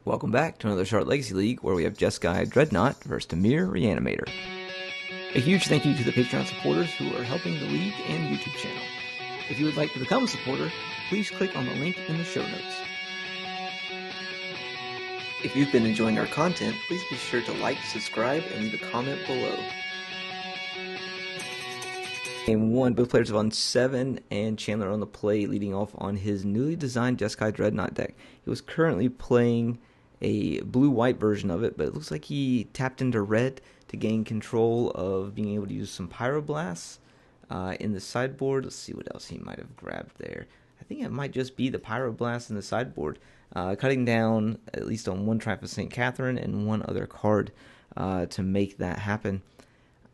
Welcome back to another Short Legacy League where we have Jeskai Dreadnought versus Dimir Reanimator. A huge thank you to the Patreon supporters who are helping the league and YouTube channel. If you would like to become a supporter, please click on the link in the show notes. If you've been enjoying our content, please be sure to like, subscribe, and leave a comment below. Game 1, both players have on 7, and Chandler on the play, leading off on his newly designed Jeskai Dreadnought deck. He was currently playing a blue-white version of it, but it looks like he tapped into red to gain control of being able to use some Pyroblasts in the sideboard. Let's see what else he might have grabbed there. I think it might just be the Pyroblast in the sideboard, cutting down at least on one Triumphant Catherine and one other card to make that happen.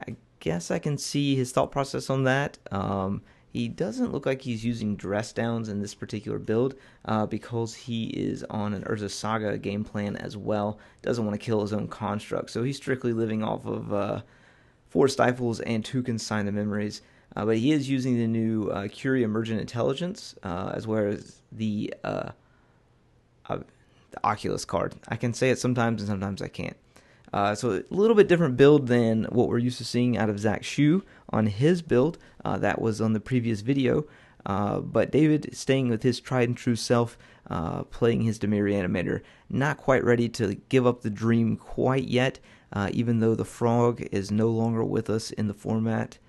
I guess I can see his thought process on that. He doesn't look like he's using dress downs in this particular build because he is on an Urza Saga game plan as well. Doesn't want to kill his own construct, so he's strictly living off of 4 Stifles and 2 Consign the Memories. But he is using the new Curie Emergent Intelligence as well as the Oculus card. I can say it sometimes and sometimes I can't. So a little bit different build than what we're used to seeing out of Zach Shu on his build. That was on the previous video. But David staying with his tried and true self, playing his Dimir Reanimator. Not quite ready to give up the dream quite yet, even though the frog is no longer with us in the format.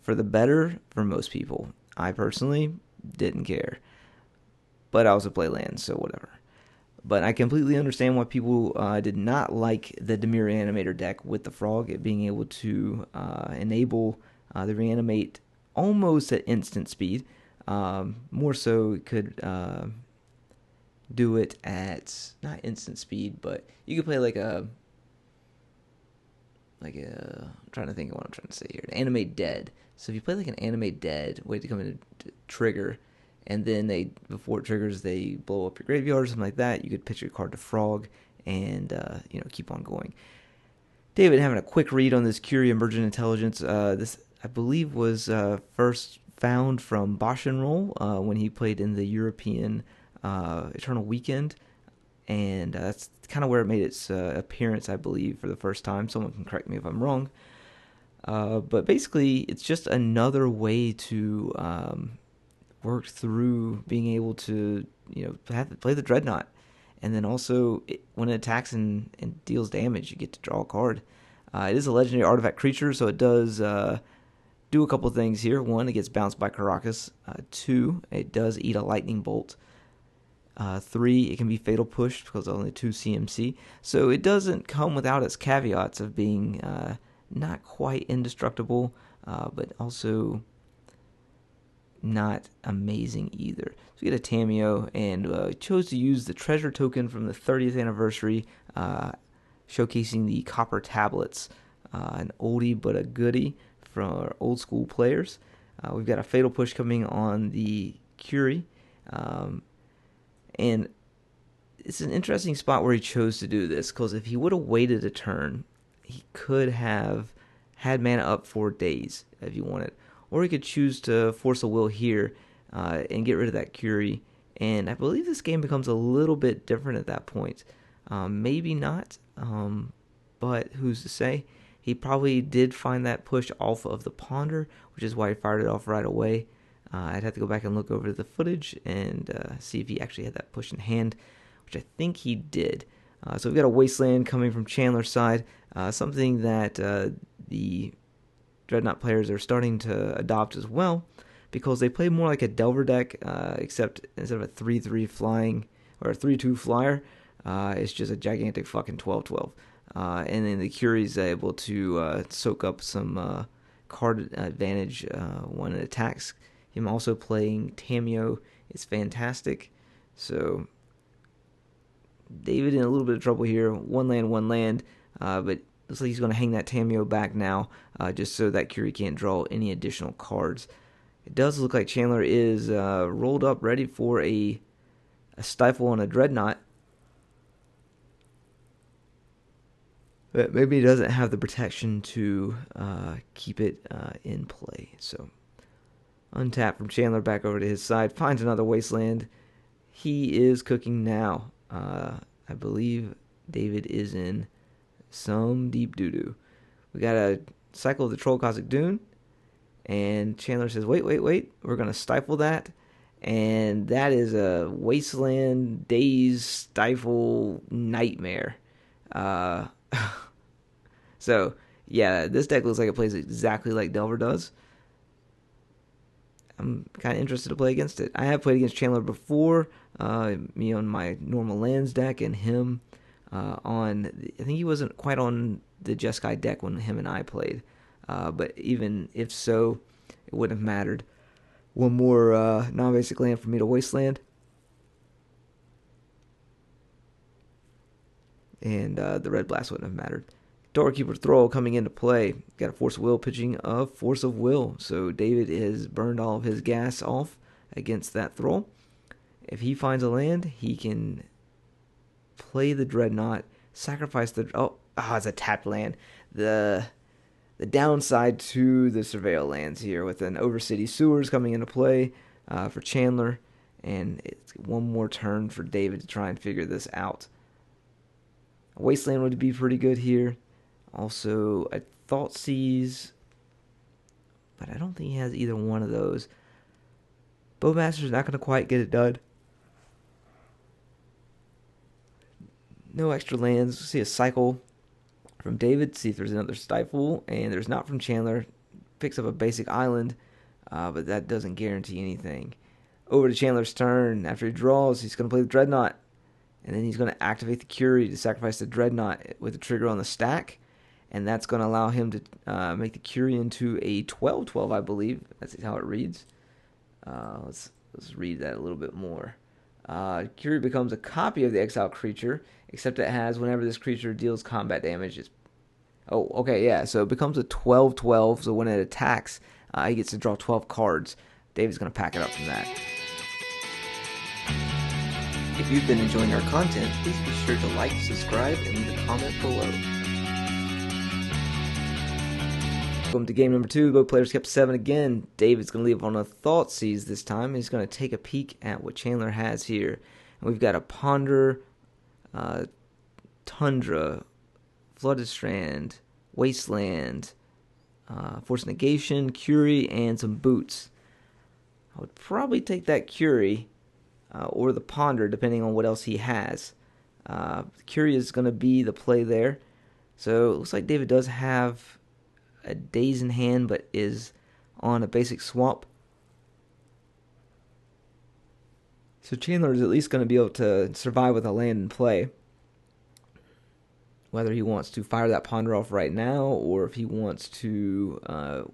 For the better for most people. I personally didn't care. But I also play land, so whatever. But I completely understand why people did not like the Dimir Reanimator deck with the Frog, it being able to enable the Reanimate almost at instant speed. More so, it could do it at, not instant speed, but you could play I'm trying to think of what I'm trying to say here. Animate Dead. So if you play like an Animate Dead, wait to come in to trigger, and then before it triggers, they blow up your graveyard or something like that. You could pitch your card to Frog and keep on going. David having a quick read on this Curie Emergent Intelligence. This, I believe, was first found from Bosch and Roll when he played in the European Eternal Weekend. And that's kind of where it made its appearance, I believe, for the first time. Someone can correct me if I'm wrong. But basically, it's just another way to work through being able to, play the Dreadnought. And then also, when it attacks and deals damage, you get to draw a card. It is a legendary artifact creature, so it does do a couple things here. 1, it gets bounced by Caracas. 2, it does eat a lightning bolt. 3, it can be fatal pushed because only 2 CMC. So it doesn't come without its caveats of being not quite indestructible, but also not amazing either. So we get a Tamiyo, and chose to use the treasure token from the 30th anniversary, showcasing the copper tablets, an oldie but a goodie for our old school players. We've got a fatal push coming on the Curie, and it's an interesting spot where he chose to do this, because if he would have waited a turn, he could have had mana up for days if he wanted. Or he could choose to force a will here and get rid of that Curie. And I believe this game becomes a little bit different at that point. Maybe not, but who's to say? He probably did find that push off of the Ponder, which is why he fired it off right away. I'd have to go back and look over the footage and see if he actually had that push in hand, which I think he did. So we've got a Wasteland coming from Chandler's side, something that the Dreadnought players are starting to adopt as well, because they play more like a Delver deck, except instead of a 3/3 flying or a 3/2 flyer, it's just a gigantic fucking 12/12. And then the Curie's able to soak up some card advantage when it attacks. Him also playing Tamiyo is fantastic. So David in a little bit of trouble here. One land, but looks like he's going to hang that Tamiyo back now, just so that Curie can't draw any additional cards. It does look like Chandler is rolled up, ready for a Stifle on a Dreadnought. But maybe he doesn't have the protection to keep it in play. So untap from Chandler back over to his side. Finds another Wasteland. He is cooking now. I believe David is in some deep doo-doo. We got a cycle of the Troll Cosmic Dune, and Chandler says, wait, we're going to stifle that. And that is a Wasteland Daze Stifle Nightmare. So, yeah, this deck looks like it plays exactly like Delver does. I'm kind of interested to play against it. I have played against Chandler before, me on my normal lands deck, and him on, I think he wasn't quite on the Jeskai deck when him and I played. But even if so, it wouldn't have mattered. One more non-basic land for me to Wasteland. And the Red Blast wouldn't have mattered. Doorkeeper Thrall coming into play. Got a Force of Will pitching a Force of Will. So David has burned all of his gas off against that Thrall. If he finds a land, he can play the Dreadnought, sacrifice the... it's a tapped land. The downside to the Surveil lands here with an Overcity Sewers coming into play for Chandler. And it's one more turn for David to try and figure this out. A Wasteland would be pretty good here. Also, a Thoughtseize, but I don't think he has either one of those. Bowmaster's not going to quite get it done. No extra lands. See a cycle from David. See if there's another Stifle, and there's not from Chandler. Picks up a basic island, but that doesn't guarantee anything. Over to Chandler's turn. After he draws, he's going to play the Dreadnought, and then he's going to activate the Curie to sacrifice the Dreadnought with a trigger on the stack. And that's going to allow him to make the Curie into a 12/12, I believe. That's how it reads. Let's read that a little bit more. Curie becomes a copy of the exiled creature, except it has whenever this creature deals combat damage. So it becomes a 12/12. So when it attacks, he gets to draw 12 cards. David's going to pack it up from that. If you've been enjoying our content, please be sure to like, subscribe, and leave a comment below. Welcome to game number 2. Both players kept 7 again. David's going to leave on a Thoughtseize this time. He's going to take a peek at what Chandler has here. And we've got a Ponder, Tundra, Flooded Strand, Wasteland, Force Negation, Curie, and some Boots. I would probably take that Curie or the Ponder, depending on what else he has. Curie is going to be the play there. So it looks like David does have a Daze in hand, but is on a basic swamp. So Chandler is at least going to be able to survive with a land in play. Whether he wants to fire that Ponder off right now, or if he wants to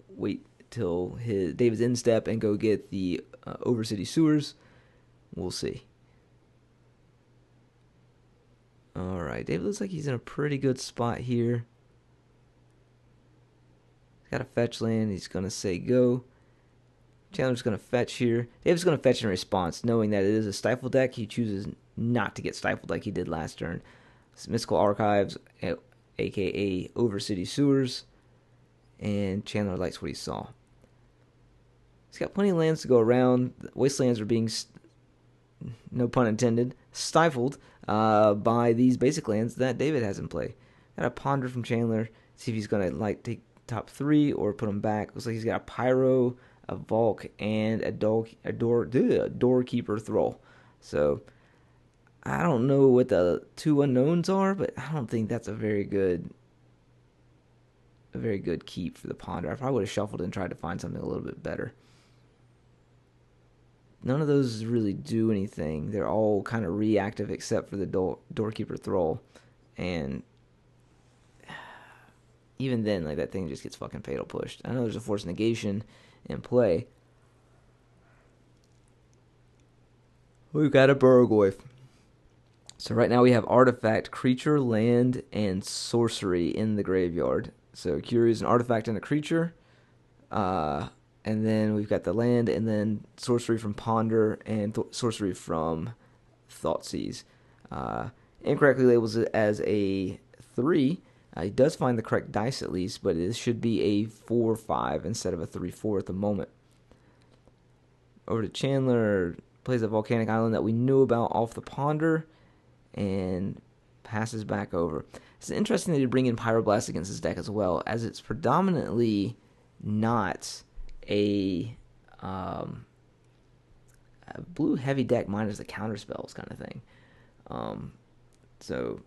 wait till David's in step and go get the Overcity Sewers, we'll see. Alright, David looks like he's in a pretty good spot here. Got a fetch land. He's going to say go. Chandler's going to fetch here. David's going to fetch in response, knowing that it is a Stifle deck. He chooses not to get stifled like he did last turn. It's Mystical Archives, a.k.a. Overcity Sewers. And Chandler likes what he saw. He's got plenty of lands to go around. Wastelands are being, no pun intended, stifled by these basic lands that David has in play. Got a Ponder from Chandler. See if he's going to take top 3 or put him back. Looks like he's got a Pyro, a Valk, and a Doorkeeper Thrall. So I don't know what the 2 unknowns are, but I don't think that's a very good keep for the Ponder. I probably would have shuffled and tried to find something a little bit better. None of those really do anything. They're all kind of reactive except for the Doorkeeper Thrall. And even then, that thing just gets fucking fatal pushed. I know there's a Force Negation in play. We've got a Burgoyf. So right now we have Artifact, Creature, Land, and Sorcery in the graveyard. So Curie is an Artifact and a Creature. And then we've got the Land, and then Sorcery from Ponder, and Sorcery from Thoughtseize. Incorrectly labels it as a 3. He does find the correct dice at least, but it should be a 4/5 instead of a 3/4 at the moment. Over to Chandler, plays a Volcanic Island that we knew about off the Ponder, and passes back over. It's interesting that you bring in Pyroblast against this deck as well, as it's predominantly not a blue heavy deck minus the counter spells kind of thing. So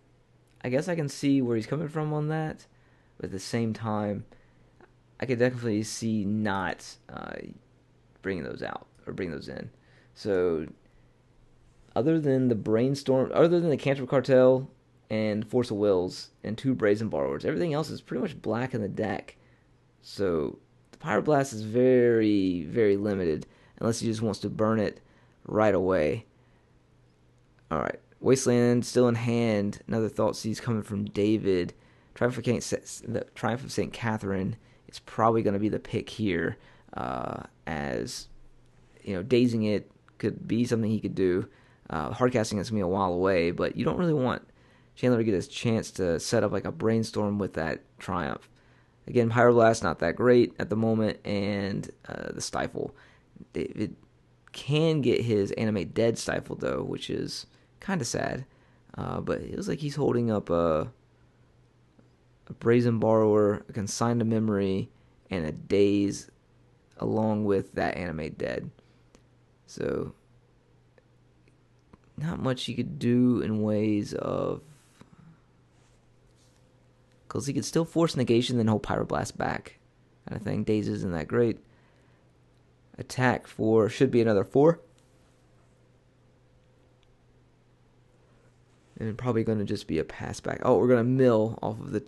I guess I can see where he's coming from on that, but at the same time, I could definitely see not bringing those out or bringing those in. So other than the Brainstorm, other than the Cantrip Cartel and Force of Wills and 2 Brazen Borrowers, everything else is pretty much black in the deck. So the Pyroblast is very, very limited unless he just wants to burn it right away. All right, Wasteland still in hand. Another Thoughtseize coming from David. Triumph of St. Catherine is probably going to be the pick here, as dazing it could be something he could do. Hardcasting is going to be a while away, but you don't really want Chandler to get his chance to set up like a Brainstorm with that Triumph. Again, Pyroblast not that great at the moment, and the Stifle. David can get his Animate Dead Stifle, though, which is kind of sad. But it looks like he's holding up a Brazen Borrower, a Consign to Memory, and a Daze along with that Animate Dead. So not much he could do in ways of... Because he could still force negation, then hold Pyroblast back. Kind of thing. Daze isn't that great. Attack for should be another 4. And probably going to just be a pass back. Oh, we're going to mill off of the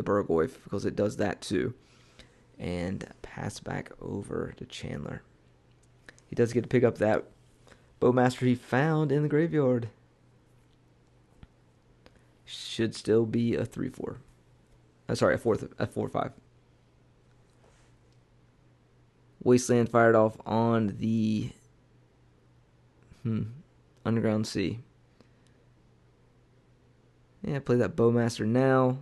Burgoyf because it does that too. And pass back over to Chandler. He does get to pick up that Bowmaster he found in the graveyard. Should still be a 3/4. Sorry, a 4/5. Wasteland fired off on the Underground Sea. Yeah, play that Bowmaster now.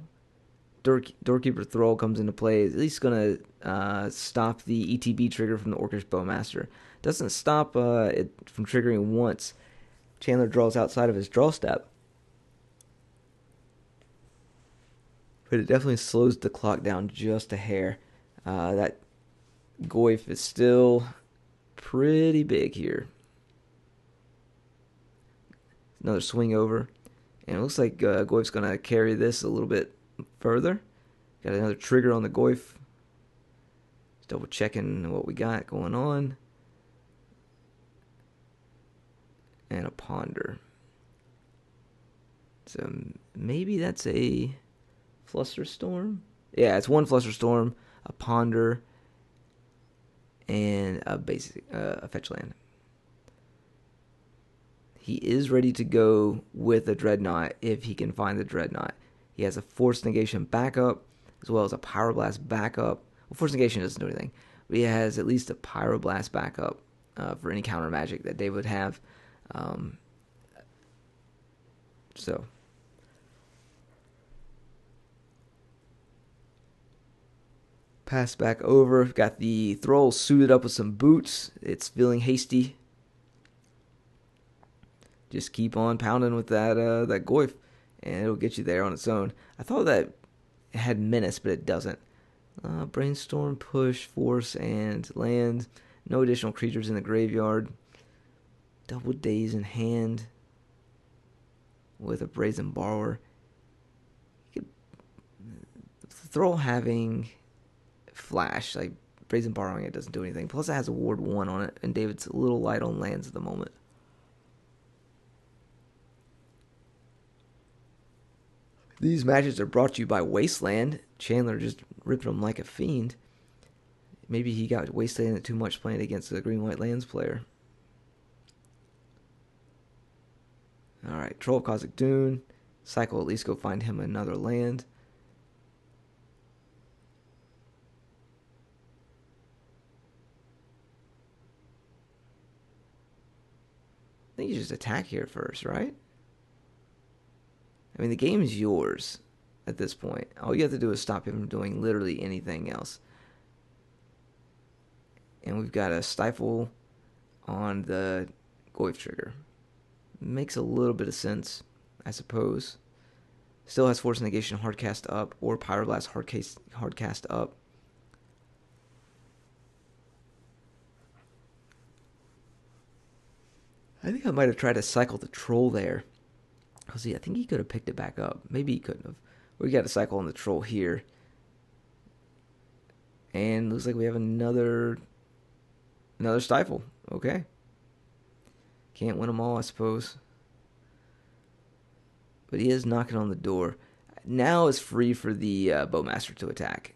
Doorkeeper Thrall comes into play. At least going to stop the ETB trigger from the Orcish Bowmaster. Doesn't stop it from triggering once Chandler draws outside of his draw step. But it definitely slows the clock down just a hair. That Goyf is still pretty big here. Another swing over. And it looks like Goyf's going to carry this a little bit further. Got another trigger on the Goyf. Just double checking what we got going on. And a Ponder. So maybe that's a Flusterstorm? Yeah, it's 1 Flusterstorm, a Ponder, and a basic a fetch land. He is ready to go with a Dreadnought if he can find the Dreadnought. He has a Force Negation backup as well as a Pyroblast backup. Well, Force Negation doesn't do anything, but he has at least a Pyroblast backup for any counter magic that Dave would have. So pass back over. Got the Thrall suited up with some boots. It's feeling hasty. Just keep on pounding with that Goyf, and it'll get you there on its own. I thought that it had Menace, but it doesn't. Brainstorm, push, force, and land. No additional creatures in the graveyard. Double Daze in hand with a Brazen Borrower. Thrall having Flash, like Brazen Borrowing, it doesn't do anything. Plus, it has a Ward 1 on it, and David's a little light on lands at the moment. These matches are brought to you by Wasteland. Chandler just ripped them like a fiend. Maybe he got Wasteland too much playing against the Green-White Lands player. Alright, Troll of Cosmic Dune. Cycle, at least go find him another land. I think you just attack here first, right? I mean, the game is yours at this point. All you have to do is stop him from doing literally anything else. And we've got a Stifle on the Goyf trigger. Makes a little bit of sense. I suppose. Still has Force Negation Hardcast up, or Pyroblast Hardcast up. I think I might have tried to cycle the Troll there. Because I think he could have picked it back up. Maybe he couldn't have. We got a cycle on the Troll here. And looks like we have another Stifle. Okay. Can't win them all, I suppose. But he is knocking on the door. Now it's free for the Bowmaster to attack.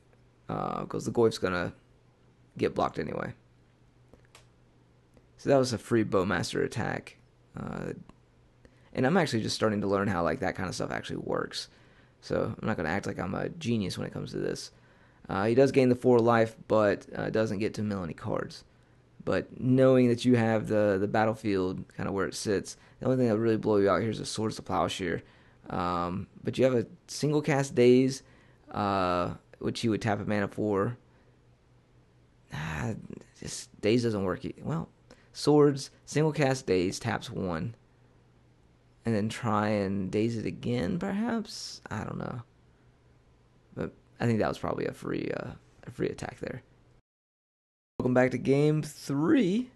Because the Goyf's going to get blocked anyway. So that was a free Bowmaster attack. And I'm actually just starting to learn how like that kind of stuff actually works. So I'm not going to act like I'm a genius when it comes to this. He does gain the 4 life, but doesn't get to mill any cards. But knowing that you have the battlefield kind of where it sits, the only thing that would really blow you out here is the Swords to Plowshare. But you have a single cast Daze, which you would tap a mana for. Just Daze doesn't work. Well, Swords, single cast Daze, taps 1. And then try and Daze it again, perhaps? I don't know. But I think that was probably a free attack there. Welcome back to Game 3.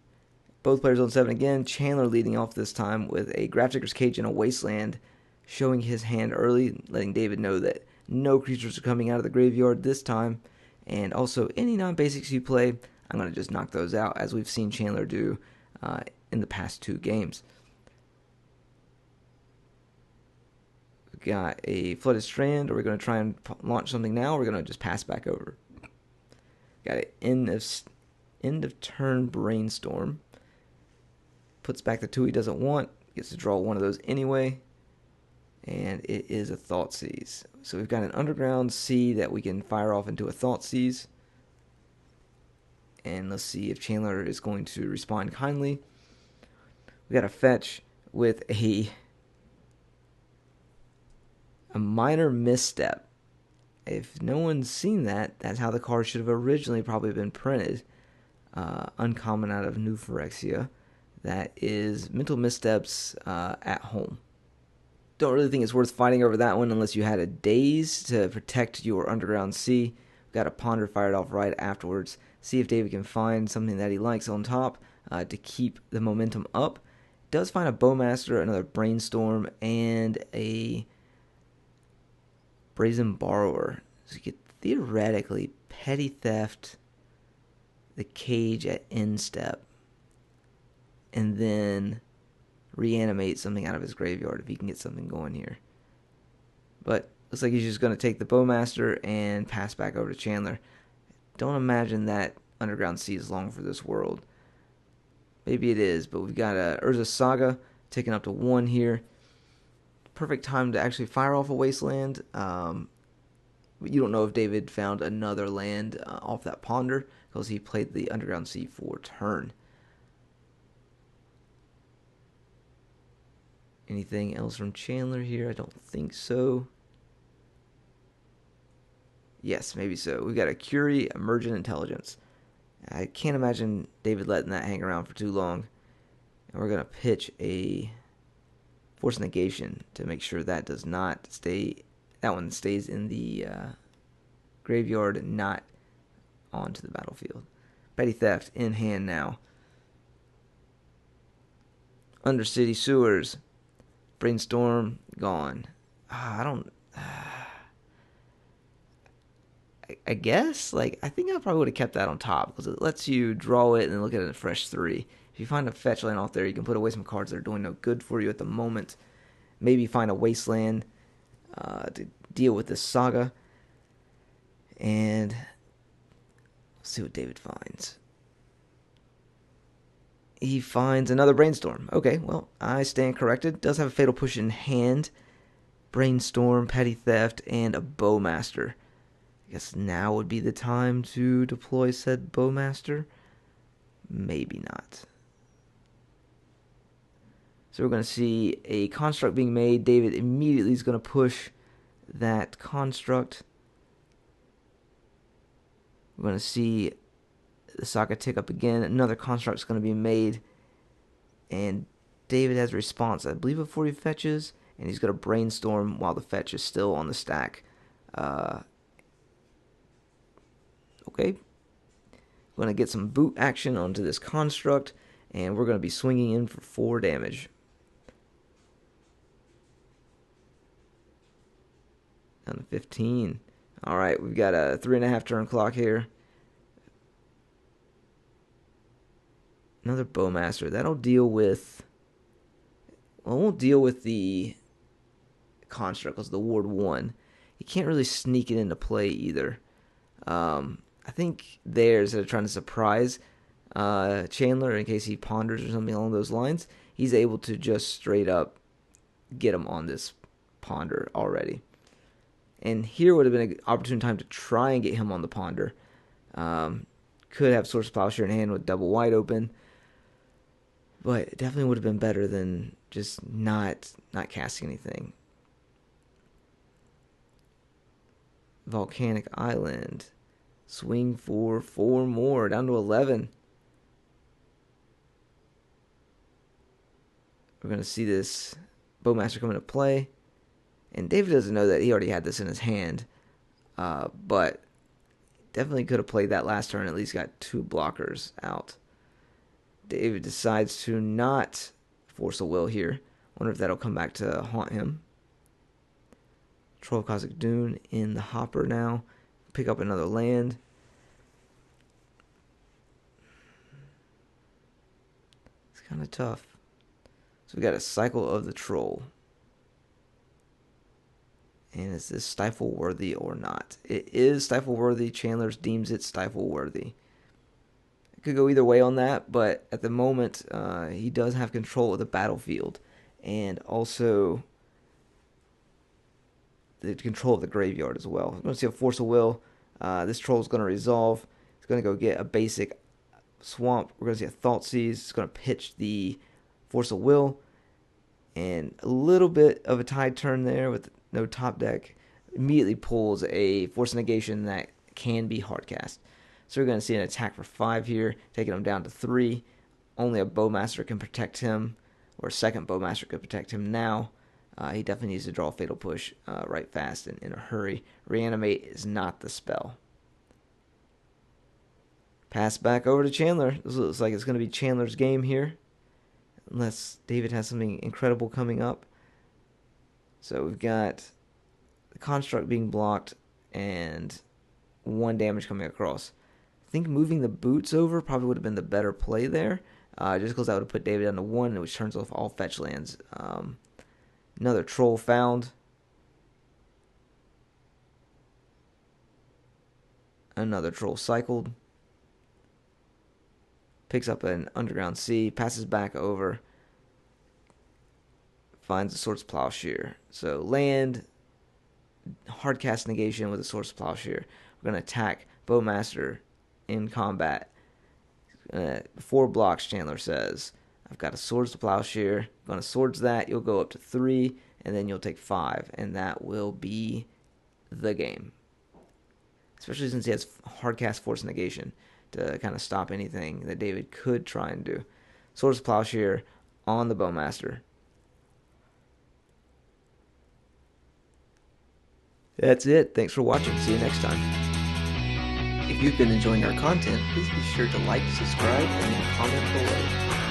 Both players on 7 again. Chandler leading off this time with a Grafdigger's Cage and a Wasteland, showing his hand early, letting David know that no creatures are coming out of the graveyard this time. And also, any non-basics you play, I'm going to just knock those out, as we've seen Chandler do in the past 2 games. We've got a Flooded Strand. Are we going to try and launch something now, or are we going to just pass back over? Got an end of turn Brainstorm. Puts back the 2 he doesn't want. Gets to draw one of those anyway. And it is a Thoughtseize. So we've got an Underground Sea that we can fire off into a Thoughtseize. And let's see if Chandler is going to respond kindly. We got a fetch with a Minor Misstep. If no one's seen that, that's how the card should have originally probably been printed. Uncommon out of New Phyrexia. That is Mental Missteps at home. Don't really think it's worth fighting over that one unless you had a Daze to protect your Underground Sea. We've got a Ponder fired off right afterwards. See if David can find something that he likes on top to keep the momentum up. Does find a Bowmaster, another Brainstorm, and a Brazen Borrower. So you could theoretically Petty Theft the Cage at end step, and then reanimate something out of his graveyard if he can get something going here. But looks like he's just going to take the Bowmaster and pass back over to Chandler. Don't imagine that Underground Sea is long for this world. Maybe it is, but we've got a Urza Saga taking up to 1 here. Perfect time to actually fire off a Wasteland. You don't know if David found another land off that Ponder, because he played the Underground Sea for turn. Anything else from Chandler here? I don't think so. Yes, maybe so. We've got a Curie, Emergent Intelligence. I can't imagine David letting that hang around for too long. And we're going to pitch a Force Negation to make sure that does not stay. That one stays in the graveyard and not onto the battlefield. Petty Theft in hand now. Undercity Sewers. Brainstorm gone. I guess, I think I probably would have kept that on top, because it lets you draw it and then look at it in a fresh 3. If you find a fetch land off there, you can put away some cards that are doing no good for you at the moment. Maybe find a Wasteland to deal with this Saga. And let's see what David finds. He finds another Brainstorm. Okay, well, I stand corrected. Does have a Fatal Push in hand. Brainstorm, Petty Theft, and a Bowmaster. I guess now would be the time to deploy said Bowmaster. Maybe not. So we're going to see a construct being made. David immediately is going to push that construct. We're going to see the Saga tick up again. Another construct is going to be made. And David has a response, I believe, before he fetches. and he's going to brainstorm while the fetch is still on the stack. Okay. We're going to get some boot action onto this construct, and we're going to be swinging in for 4 damage. Down to 15. Alright, we've got a 3.5 turn clock here. Another Bowmaster. That'll deal with... Well, it won't deal with the construct because the ward 1. You can't really sneak it into play either. I think there, instead of trying to surprise Chandler in case he ponders or something along those lines, he's able to just straight up get him on this ponder already. And here would have been an opportune time to try and get him on the ponder. Could have Swords of Plowshare in hand with double wide open, but it definitely would have been better than just not casting anything. Volcanic Island. Swing for 4 more, down to 11. We're going to see this Bowmaster come into play. And David doesn't know that he already had this in his hand. But definitely could have played that last turn, at least got 2 blockers out. David decides to not force a will here. Wonder if that'll come back to haunt him. Troll of Cosmic Dune in the hopper now. Pick up another land. It's kind of tough. So we got a Cycle of the Troll. And is this stifle worthy or not? It is stifle worthy. Chandler deems it stifle worthy. It could go either way on that, but at the moment, he does have control of the battlefield and also the control of the graveyard as well. We're going to see a Force of Will. This troll is going to resolve. It's going to go get a basic swamp. We're going to see a Thoughtseize. It's going to pitch the Force of Will. And a little bit of a tide turn there with no top deck. Immediately pulls a Force Negation that can be hardcast. So we're going to see an attack for 5 here, taking him down to 3. Only a Bowmaster can protect him, or a second Bowmaster could protect him now. He definitely needs to draw a Fatal Push right fast and in a hurry. Reanimate is not the spell. Pass back over to Chandler. This looks like it's going to be Chandler's game here, unless David has something incredible coming up. So we've got the construct being blocked and 1 damage coming across. I think moving the boots over probably would have been the better play there, just because that would have put David down to 1, which turns off all fetch lands. Another troll found. Another troll cycled. Picks up an Underground Sea, passes back over. Finds a Swords Plowshare. So land, hardcast negation with a Swords Plowshare. We're going to attack Bowmaster in combat. 4 blocks, Chandler says. I've got a Swords to Plowshare. I'm going to Swords that. You'll go up to 3, and then you'll take 5. And that will be the game. Especially since he has hardcast Force Negation to kind of stop anything that David could try and do. Swords to Plowshare on the Bowmaster. That's it. Thanks for watching. See you next time. If you've been enjoying our content, please be sure to like, subscribe, and comment below.